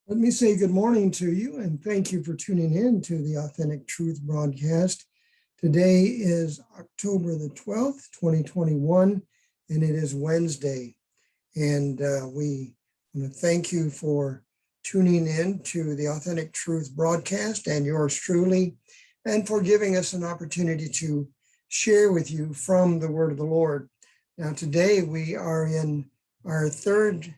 Let me say good morning to you and thank you for tuning in to the Authentic Truth broadcast. Today is October the 12th, 2021, and it is Wednesday. And we want to thank you for tuning in to the Authentic Truth broadcast and yours truly, and for giving us an opportunity to share with you from the Word of the Lord. Now, today we are in our third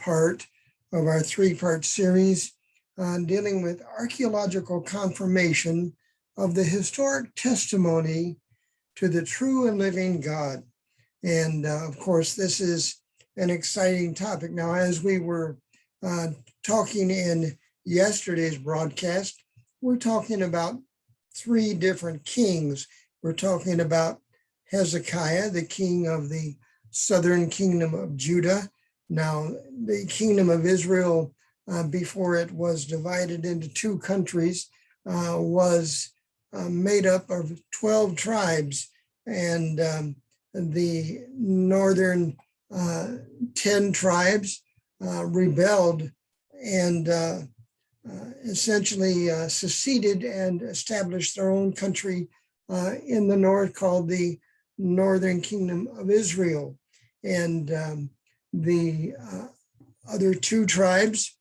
part of our three-part series dealing with archaeological confirmation of the historic testimony to the true and living God. And of course, this is an exciting topic. Now, as we were talking in yesterday's broadcast, we're talking about three different kings. We're talking about Hezekiah, the king of the southern kingdom of Judah. Now, the kingdom of Israel, before it was divided into two countries, was made up of 12 tribes, and the northern 10 tribes rebelled and essentially seceded and established their own country in the north called the Northern Kingdom of Israel. And the other two tribes,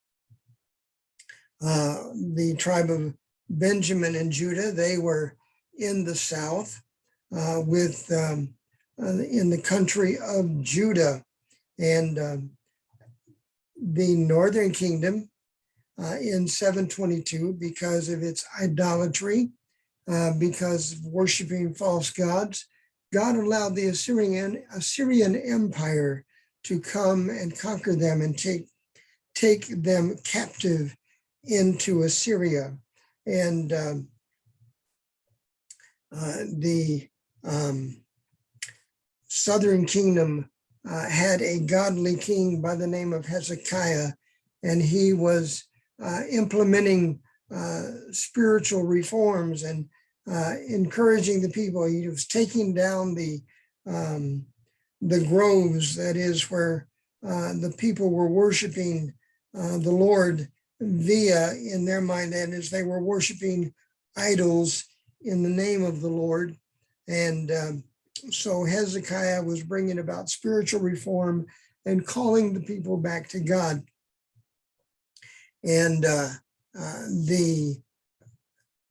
the tribe of Benjamin and Judah, they were in the south in the country of Judah. And the northern kingdom in 722, because of its idolatry, because of worshiping false gods, God allowed the Assyrian Empire to come and conquer them and take them captive into Assyria. And the southern kingdom had a godly king by the name of Hezekiah, and he was implementing spiritual reforms and encouraging the people. He was taking down the groves, that is where the people were worshiping the Lord via, in their mind, that is, they were worshiping idols in the name of the Lord. And so Hezekiah was bringing about spiritual reform and calling the people back to God. And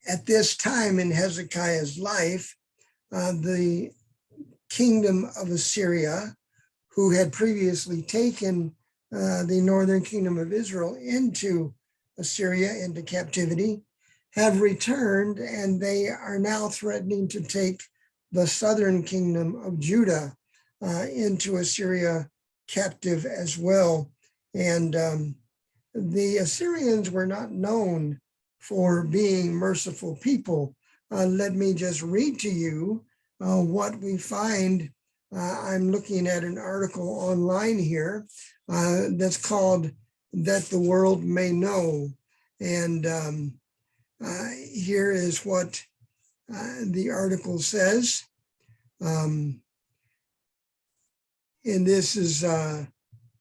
at this time in Hezekiah's life, the kingdom of Assyria, who had previously taken the northern kingdom of Israel into Assyria, into captivity, have returned, and they are now threatening to take the southern kingdom of Judah into Assyria captive as well. And the Assyrians were not known for being merciful people. Let me just read to you what we find. I'm looking at an article online here that's called That the World May Know. And here is what the article says. And this is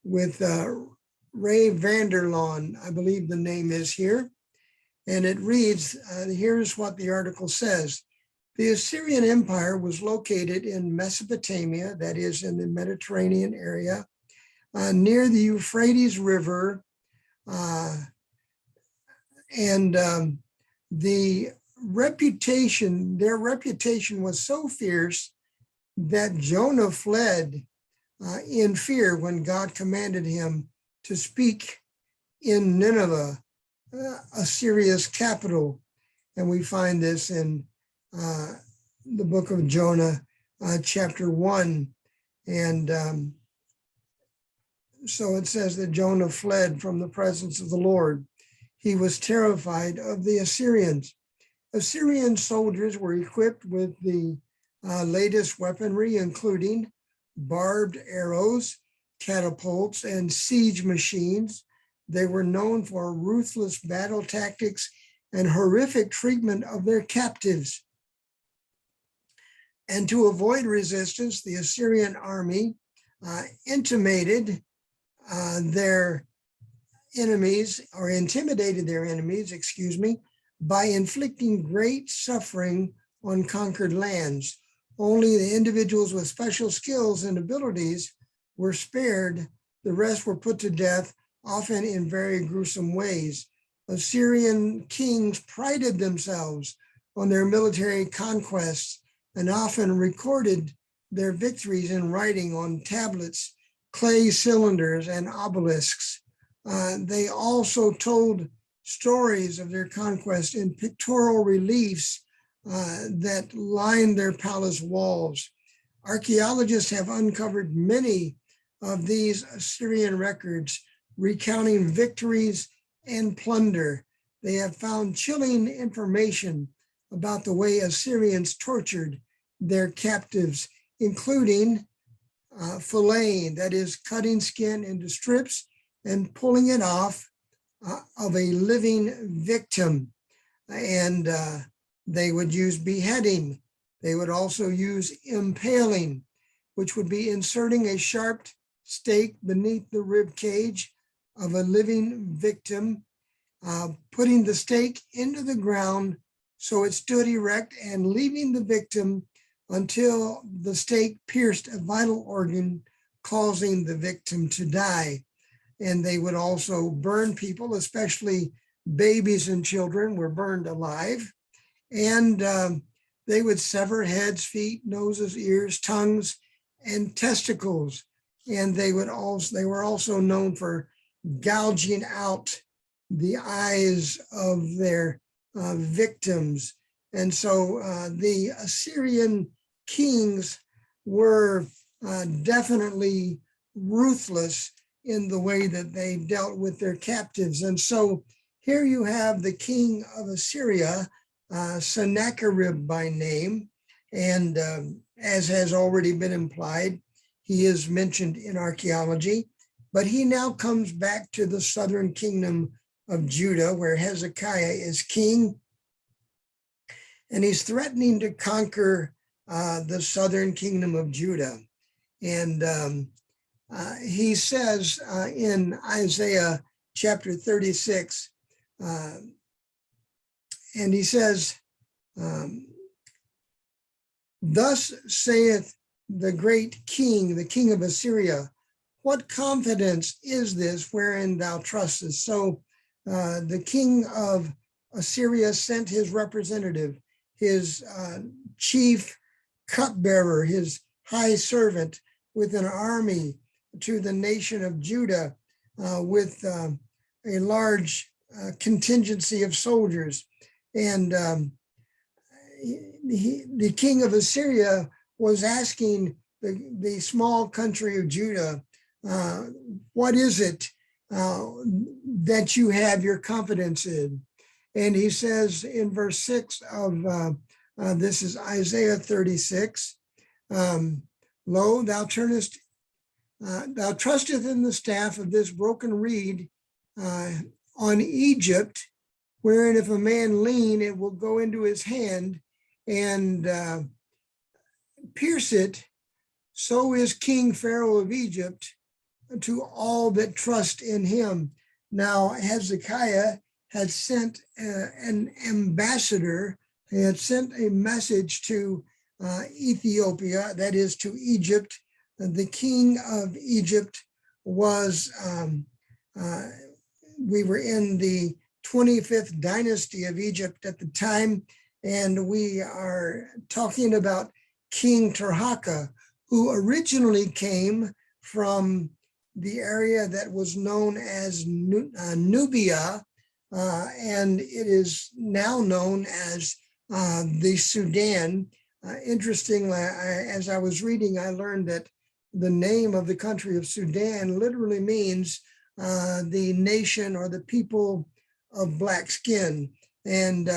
with Ray Vanderlaan, I believe the name is here. And it reads, here's what the article says. The Assyrian Empire was located in Mesopotamia, that is in the Mediterranean area, near the Euphrates River. And their reputation was so fierce that Jonah fled in fear when God commanded him to speak in Nineveh, Assyria's capital. And we find this in the book of Jonah, chapter 1. And so it says that Jonah fled from the presence of the Lord. He was terrified of the Assyrians. Assyrian soldiers were equipped with the latest weaponry, including barbed arrows, catapults, and siege machines. They were known for ruthless battle tactics and horrific treatment of their captives. And to avoid resistance, the Assyrian army intimated their enemies, or intimidated their enemies, excuse me, by inflicting great suffering on conquered lands. Only the individuals with special skills and abilities were spared. The rest were put to death, often in very gruesome ways. Assyrian kings prided themselves on their military conquests and often recorded their victories in writing on tablets, clay cylinders, and obelisks. They also told stories of their conquest in pictorial reliefs that lined their palace walls. Archaeologists have uncovered many of these Assyrian records recounting victories and plunder. They have found chilling information about the way Assyrians tortured their captives, including filleting, that is, cutting skin into strips and pulling it off of a living victim. And they would use beheading. They would also use impaling, which would be inserting a sharp stake beneath the rib cage of a living victim, putting the stake into the ground so it stood erect, and leaving the victim until the stake pierced a vital organ, causing the victim to die. And they would also burn people, especially babies and children were burned alive. And they would sever heads, feet, noses, ears, tongues, and testicles. And they were also known for gouging out the eyes of their victims. And so the Assyrian kings were definitely ruthless in the way that they dealt with their captives. And so here you have the king of Assyria, Sennacherib by name, and as has already been implied, he is mentioned in archaeology, but he now comes back to the southern kingdom of Judah, where Hezekiah is king, and he's threatening to conquer the southern kingdom of Judah. And he says in Isaiah chapter 36, and he says, thus saith the great king, the king of Assyria, what confidence is this wherein thou trustest? So the king of Assyria sent his representative, his chief cupbearer, his high servant, with an army to the nation of Judah with a large contingency of soldiers. And the king of Assyria was asking the small country of Judah, what is it that you have your confidence in? And he says in verse 6 of this is Isaiah 36, lo, thou trusteth in the staff of this broken reed on Egypt, wherein if a man lean, it will go into his hand and pierce it. So is King Pharaoh of Egypt to all that trust in him. Now Hezekiah had sent an ambassador. He had sent a message to Ethiopia, that is to Egypt. The king of Egypt was, we were in the 25th dynasty of Egypt at the time, and we are talking about King Tirhaka, who originally came from the area that was known as Nubia, and it is now known as the Sudan. Interestingly, as I was reading, I learned that the name of the country of Sudan literally means the nation or the people of black skin. And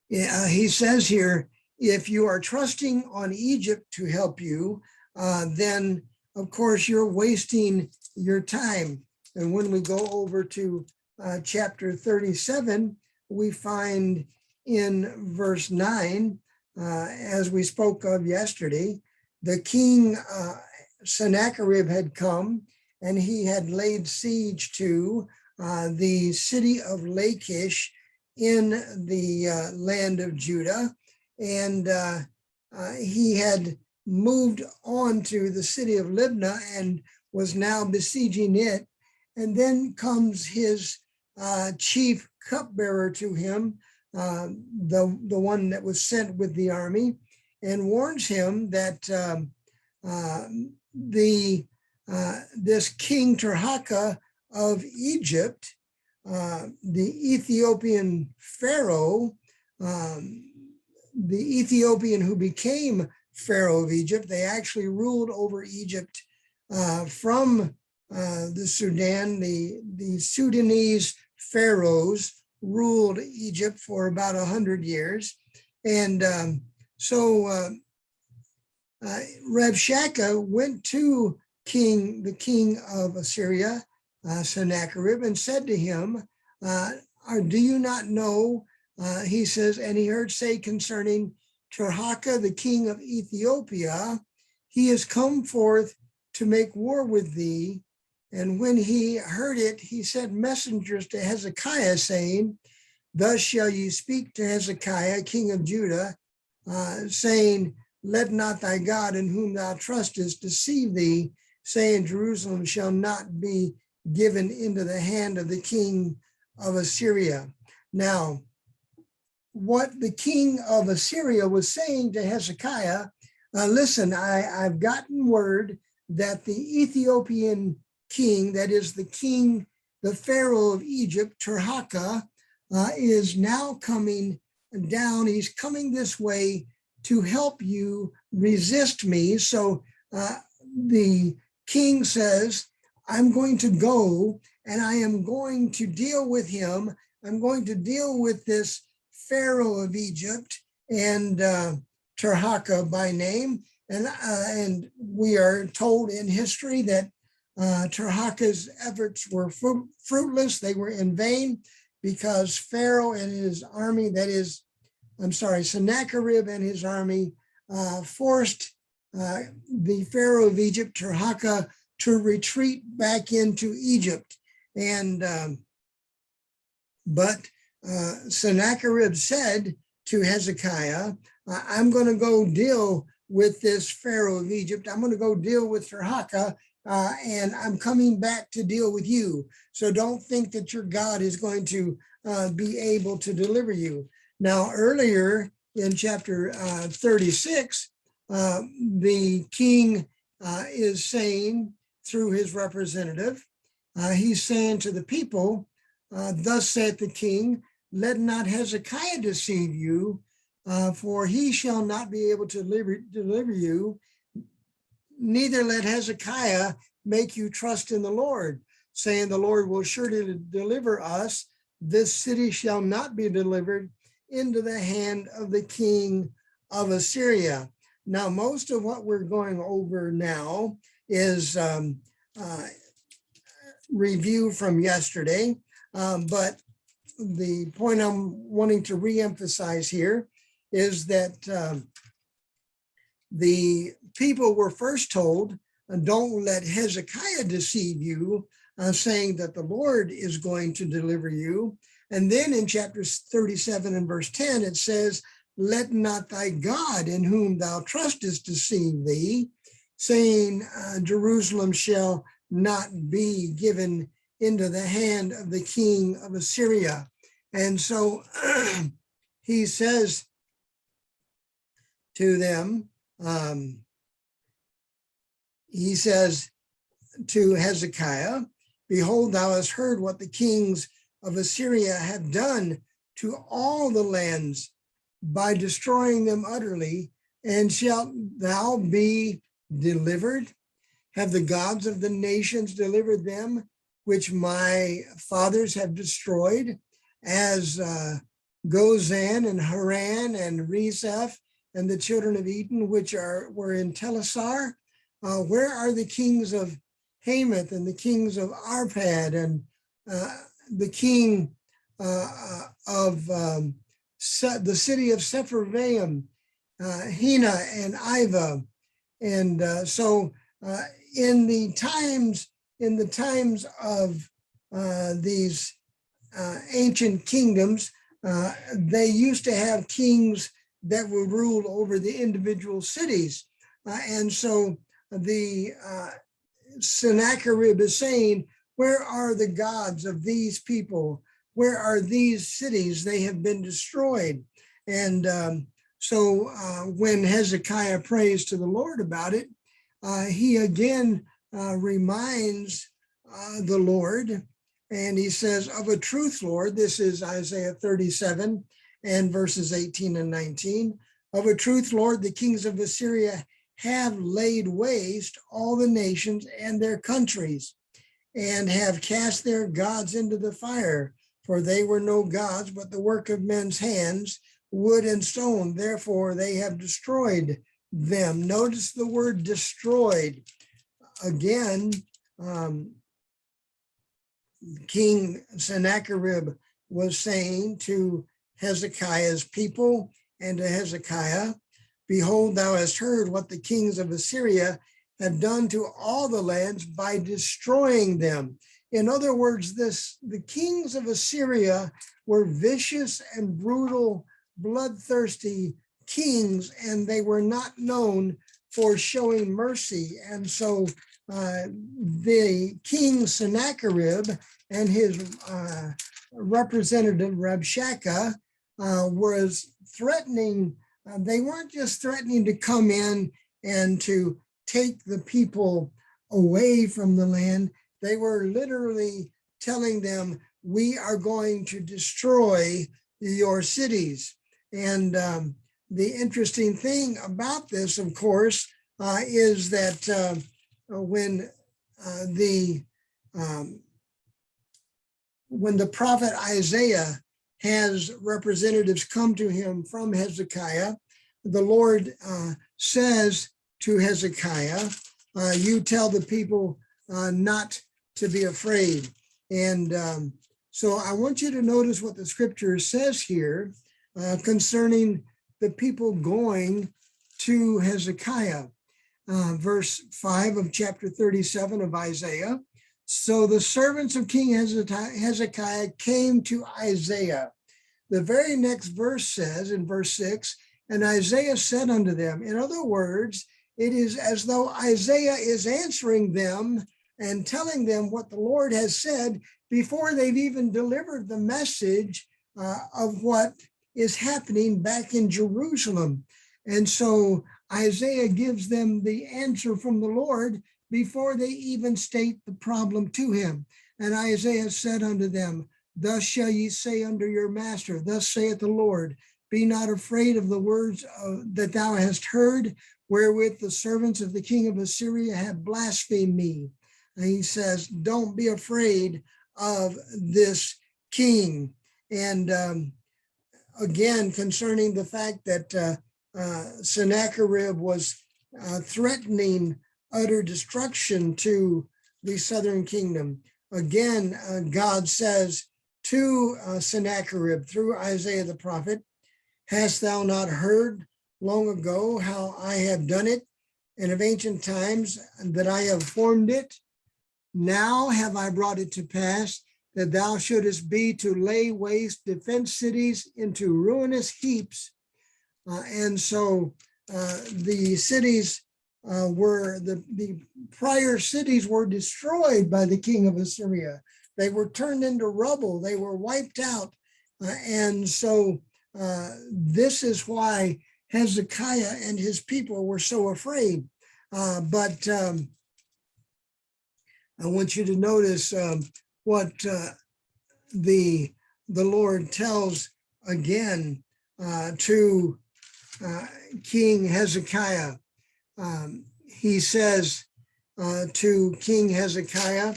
he says here, if you are trusting on Egypt to help you, then of course you're wasting your time. And when we go over to chapter 37, we find in verse 9, as we spoke of yesterday, the king Sennacherib had come and he had laid siege to the city of Lachish in the land of Judah. And he had moved on to the city of Libnah and was now besieging it. And then comes his chief cupbearer to him, the one that was sent with the army, and warns him that this King Tirhakah of Egypt, the Ethiopian Pharaoh, the Ethiopian who became Pharaoh of Egypt, they actually ruled over Egypt from the Sudan. The Sudanese pharaohs ruled Egypt for about 100 years. And Rabshakeh went to the king of Assyria, Sennacherib, and said to him, do you not know, he says, and he heard say concerning Tirhakah, the king of Ethiopia, he has come forth to make war with thee. And when he heard it, he sent messengers to Hezekiah, saying, thus shall ye speak to Hezekiah, king of Judah, saying, let not thy God in whom thou trustest deceive thee, saying, Jerusalem shall not be given into the hand of the king of Assyria. Now, what the king of Assyria was saying to Hezekiah, listen, I've gotten word that the Ethiopian king, that is the Pharaoh of Egypt, Tirhakah, is now coming down. He's coming this way to help you resist me. So the king says, I'm going to go and I am going to deal with him. I'm going to deal with this Pharaoh of Egypt and Tirhakah by name. And we are told in history that Tirhakah's efforts were fruitless. They were in vain because Pharaoh and his army, Sennacherib and his army forced the Pharaoh of Egypt, Tirhakah, to retreat back into Egypt. And but Sennacherib said to Hezekiah, I'm going to go deal with this Pharaoh of Egypt. I'm going to go deal with Tirhakah, and I'm coming back to deal with you. So don't think that your God is going to be able to deliver you. Now, earlier in chapter 36, the king is saying through his representative, he's saying to the people, thus saith the king, let not Hezekiah deceive you, for he shall not be able to deliver you, neither let Hezekiah make you trust in the Lord, saying the Lord will surely deliver us. This city shall not be delivered into the hand of the king of Assyria. Now, most of what we're going over now is review from yesterday, but the point I'm wanting to reemphasize here is that the people were first told, don't let Hezekiah deceive you, saying that the Lord is going to deliver you. And then in chapter 37 and verse 10, it says, let not thy God in whom thou trustest deceive thee, saying, Jerusalem shall not be given into the hand of the king of Assyria. And so he says to them, he says to Hezekiah, behold, thou hast heard what the kings of Assyria have done to all the lands by destroying them utterly, and shalt thou be delivered? Have the gods of the nations delivered them, which my fathers have destroyed, as Gozan and Haran and Rezeph and the children of Eden, which were in Telassar? Where are the kings of Hamath and the kings of Arpad and the king of the city of Sepharvaim, Hena and Iva? And so in the times of these ancient kingdoms, they used to have kings that would rule over the individual cities. And so the Sennacherib is saying, where are the gods of these people? Where are these cities? They have been destroyed. And so when Hezekiah prays to the Lord about it, he again reminds the Lord, and he says, of a truth, Lord, this is Isaiah 37 and verses 18 and 19. Of a truth, Lord, the kings of Assyria have laid waste all the nations and their countries, and have cast their gods into the fire, for they were no gods, but the work of men's hands, wood and stone. Therefore, they have destroyed them. Notice the word destroyed. Again, King Sennacherib was saying to Hezekiah's people and to Hezekiah, behold, thou hast heard what the kings of Assyria have done to all the lands by destroying them. In other words, the kings of Assyria were vicious and brutal, bloodthirsty kings, and they were not known for showing mercy. And so the king Sennacherib and his representative Rabshakeh was threatening. They weren't just threatening to come in and to take the people away from the land. They were literally telling them, we are going to destroy your cities. And the interesting thing about this, of course, is that when the prophet Isaiah has representatives come to him from Hezekiah, the Lord says to Hezekiah, you tell the people not to be afraid. And so I want you to notice what the scripture says here concerning the people going to Hezekiah. Verse 5 of chapter 37 of Isaiah. So the servants of King Hezekiah came to Isaiah. The very next verse says in verse 6, and Isaiah said unto them. In other words, it is as though Isaiah is answering them and telling them what the Lord has said before they've even delivered the message of what is happening back in Jerusalem. And so Isaiah gives them the answer from the Lord before they even state the problem to him. And Isaiah said unto them, thus shall ye say unto your master, thus saith the Lord, be not afraid of the words that thou hast heard, wherewith the servants of the king of Assyria have blasphemed me. And he says, don't be afraid of this king. And again, concerning the fact that Sennacherib was threatening utter destruction to the southern kingdom. Again, God says to Sennacherib through Isaiah the prophet, hast thou not heard long ago how I have done it, and of ancient times that I have formed it? Now have I brought it to pass that thou shouldest be to lay waste defense cities into ruinous heaps. And so the cities the prior cities were destroyed by the king of Assyria. They were turned into rubble. They were wiped out. And so this is why Hezekiah and his people were so afraid. But I want you to notice what the Lord tells again to King Hezekiah. He says to King Hezekiah,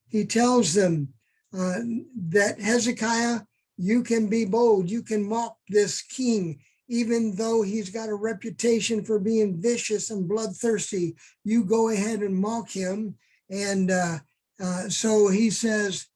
he tells them that Hezekiah, you can be bold, you can mock this king, even though he's got a reputation for being vicious and bloodthirsty. You go ahead and mock him. And so he says,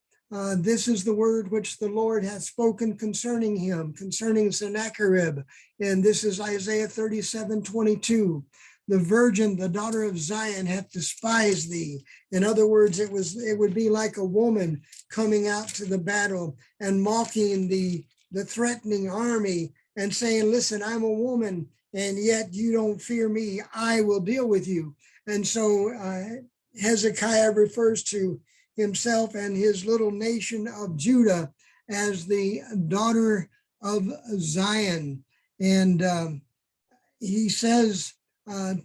this is the word which the Lord hath spoken concerning him, concerning Sennacherib. And this is Isaiah 37:22. the virgin, the daughter of Zion, hath despised thee. In other words, it would be like a woman coming out to the battle and mocking the threatening army and saying, listen, I'm a woman, and yet you don't fear me. I will deal with you. And so Hezekiah refers to himself and his little nation of Judah as the daughter of Zion. And he says, that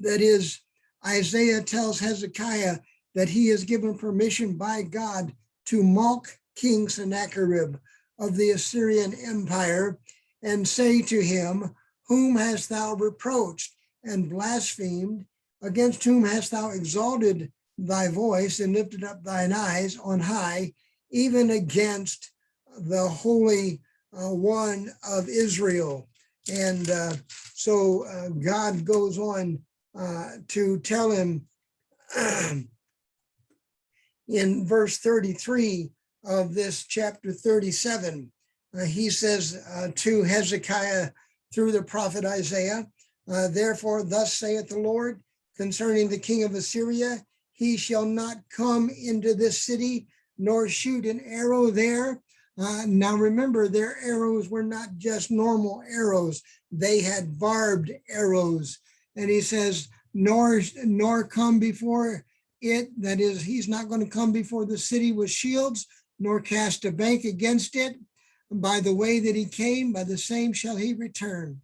is, Isaiah tells Hezekiah that he is given permission by God to mock King Sennacherib of the Assyrian Empire and say to him, whom hast thou reproached and blasphemed? Against whom hast thou exalted thy voice and lifted up thine eyes on high, even against the Holy One of Israel? And so God goes on to tell him in verse 33 of this chapter 37, he says to Hezekiah through the prophet Isaiah, therefore thus saith the Lord concerning the king of Assyria, he shall not come into this city nor shoot an arrow there. Now remember, their arrows were not just normal arrows. They had barbed arrows. And he says, nor come before it, that is, he's not going to come before the city with shields, nor cast a bank against it. By the way that he came, by the same shall he return.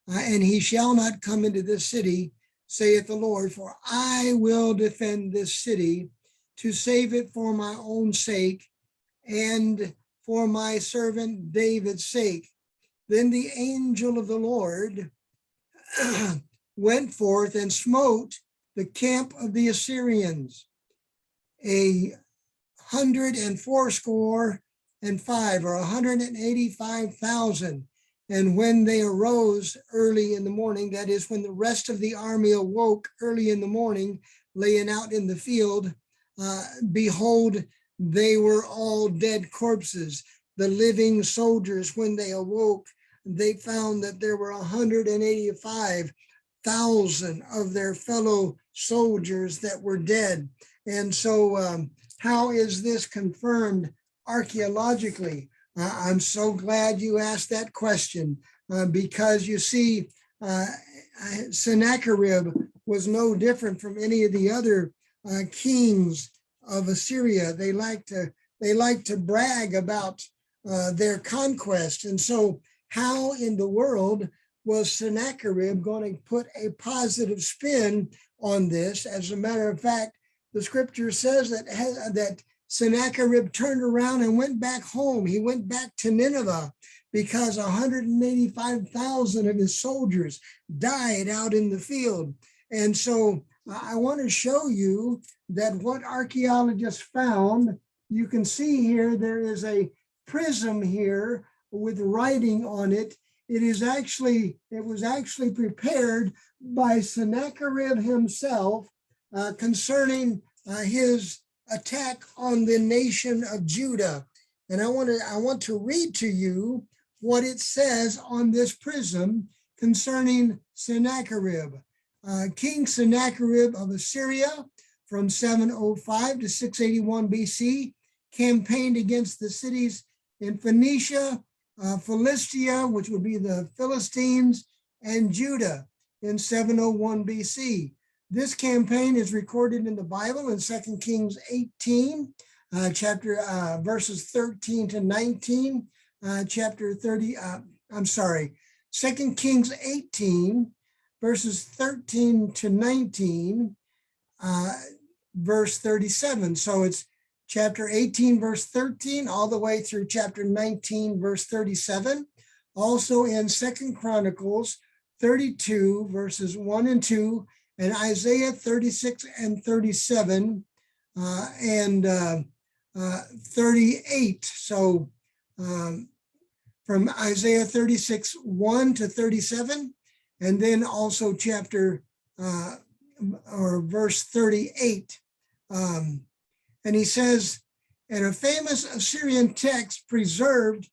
And he shall not come into this city, saith the Lord, for I will defend this city to save it for my own sake and for my servant David's sake. Then the angel of the Lord went forth and smote the camp of the Assyrians, 185, or 185,000. And when they arose early in the morning, that is, when the rest of the army awoke early in the morning, laying out in the field, behold, they were all dead corpses. The living soldiers, when they awoke, they found that there were 185,000 of their fellow soldiers that were dead. And so how is this confirmed archaeologically? I'm so glad you asked that question because you see, Sennacherib was no different from any of the other kings of Assyria. They like to brag about their conquest. And so how in the world was Sennacherib going to put a positive spin on this? As a matter of fact, the scripture says that Sennacherib turned around and went back home. He went back to Nineveh because 185,000 of his soldiers died out in the field. And so I want to show you that what archaeologists found, you can see here, there is a prism here with writing on it. It was actually prepared by Sennacherib himself concerning his attack on the nation of Judah. And I want to read to you what it says on this prism concerning Sennacherib. King Sennacherib of Assyria from 705 to 681 BC campaigned against the cities in Phoenicia, Philistia, which would be the Philistines, and Judah in 701 BC. This campaign is recorded in the Bible in 2 Kings 18, verses 13 to 19, 2 Kings 18, verses 13 to 19, verse 37. So it's chapter 18, verse 13, all the way through chapter 19, verse 37. Also in 2 Chronicles 32, verses 1 and 2, and Isaiah 36 and 37, and 38. So from Isaiah 36, 1 to 37, and then also chapter or verse 38. And he says, and a famous Assyrian text preserved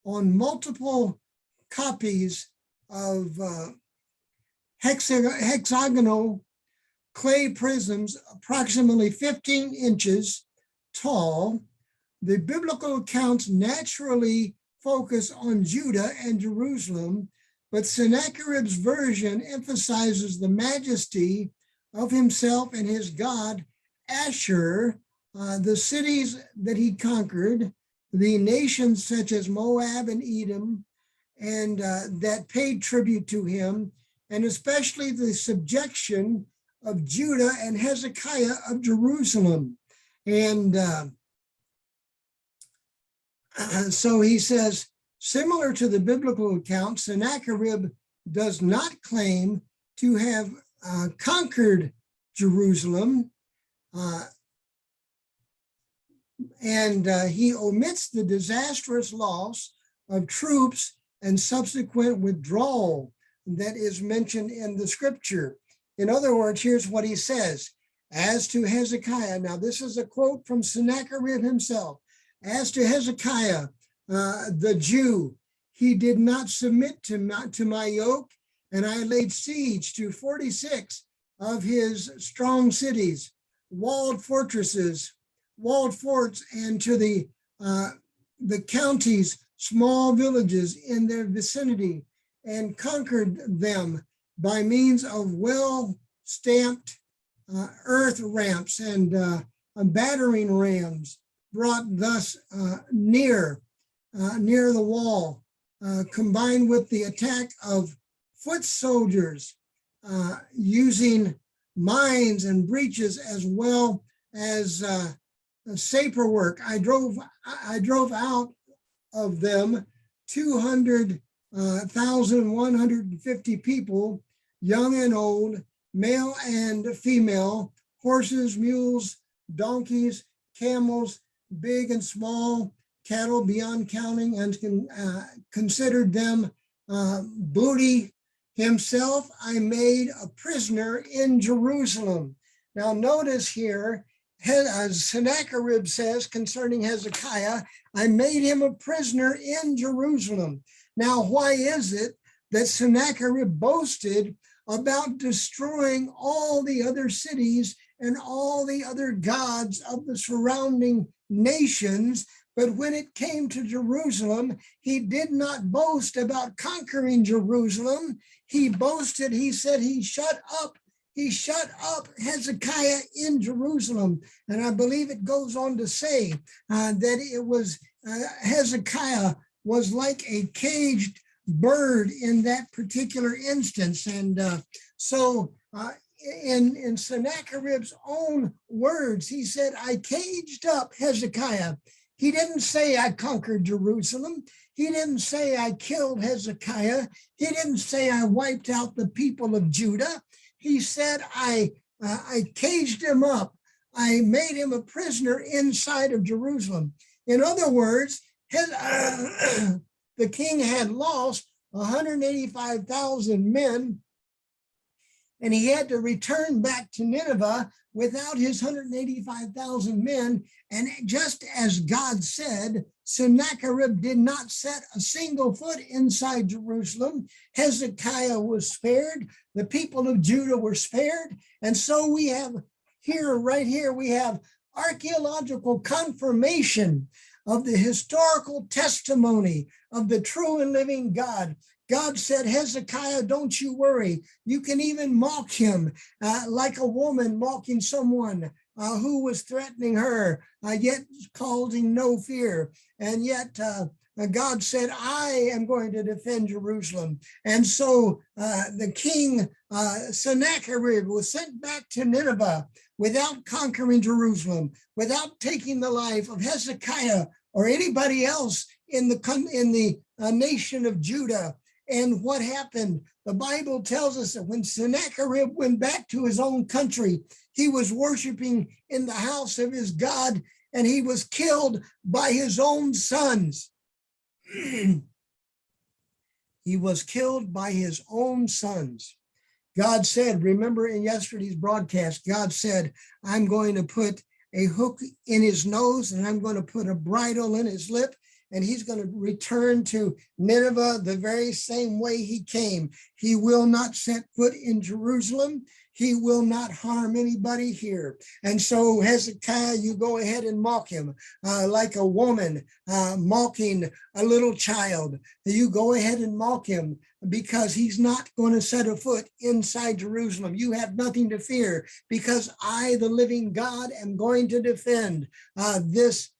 on multiple copies of hexagonal clay prisms approximately 15 inches tall. The biblical accounts naturally focus on Judah and Jerusalem, but Sennacherib's version emphasizes the majesty of himself and his god Ashur, the cities that he conquered, the nations such as Moab and Edom, and that paid tribute to him, and especially the subjection of Judah and Hezekiah of Jerusalem. And so he says, similar to the biblical account, Sennacherib does not claim to have conquered Jerusalem, and he omits the disastrous loss of troops and subsequent withdrawal that is mentioned in the scripture. In other words, here's what he says. As to Hezekiah, now this is a quote from Sennacherib himself. As to Hezekiah, the Jew, he did not submit to my yoke, and I laid siege to 46 of his strong cities, walled fortresses, walled forts, and to the counties, small villages in their vicinity, and conquered them by means of well-stamped earth ramps and battering rams, brought thus near the wall, combined with the attack of foot soldiers using mines and breaches as well as saper work. I drove out of them 200,150 people, young and old, male and female, horses, mules, donkeys, camels, big and small, cattle beyond counting, and considered them booty. Himself I made a prisoner in Jerusalem. Now notice here, as Sennacherib says concerning Hezekiah, I made him a prisoner in Jerusalem. Now, why is it that Sennacherib boasted about destroying all the other cities and all the other gods of the surrounding nations, but when it came to Jerusalem, he did not boast about conquering Jerusalem. He boasted, he said he shut up Hezekiah in Jerusalem. And I believe it goes on to say that it was Hezekiah was like a caged bird in that particular instance. And so in Sennacherib's own words, he said, I caged up Hezekiah. He didn't say I conquered Jerusalem. He didn't say I killed Hezekiah. He didn't say I wiped out the people of Judah. He said, I caged him up. I made him a prisoner inside of Jerusalem. In other words, the king had lost 185,000 men, and he had to return back to Nineveh without his 185,000 men. And just as God said, Sennacherib did not set a single foot inside Jerusalem. Hezekiah was spared. The people of Judah were spared. And so we have here, right here, we have archaeological confirmation of the historical testimony of the true and living God. God said, Hezekiah, don't you worry. You can even mock him like a woman mocking someone who was threatening her, yet causing no fear. And yet God said, I am going to defend Jerusalem. And so the king Sennacherib was sent back to Nineveh without conquering Jerusalem, without taking the life of Hezekiah or anybody else in the nation of Judah. And what happened? The Bible tells us that when Sennacherib went back to his own country, he was worshiping in the house of his God, and he was killed by his own sons. He was killed by his own sons. God said, remember in yesterday's broadcast, God said, I'm going to put a hook in his nose, and I'm going to put a bridle in his lip, and he's going to return to Nineveh the very same way he came. He will not set foot in Jerusalem. He will not harm anybody here. And so Hezekiah, you go ahead and mock him like a woman mocking a little child. You go ahead and mock him because he's not going to set a foot inside Jerusalem. You have nothing to fear because I, the living God, am going to defend this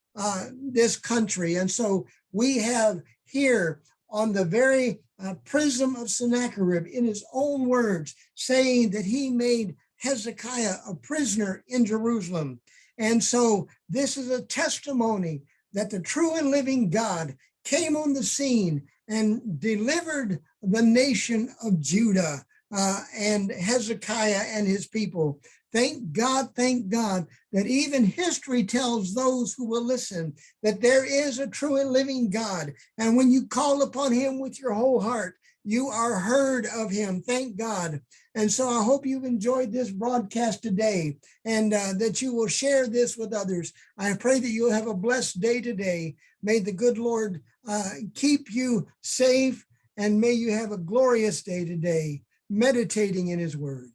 country. And so we have here on the very prism of Sennacherib, in his own words, saying that he made Hezekiah a prisoner in Jerusalem. And so this is a testimony that the true and living God came on the scene and delivered the nation of Judah and Hezekiah and his people. Thank God that even history tells those who will listen that there is a true and living God. And when you call upon him with your whole heart, you are heard of him. Thank God. And so I hope you've enjoyed this broadcast today and that you will share this with others. I pray that you'll have a blessed day today. May the good Lord keep you safe, and may you have a glorious day today, meditating in his word.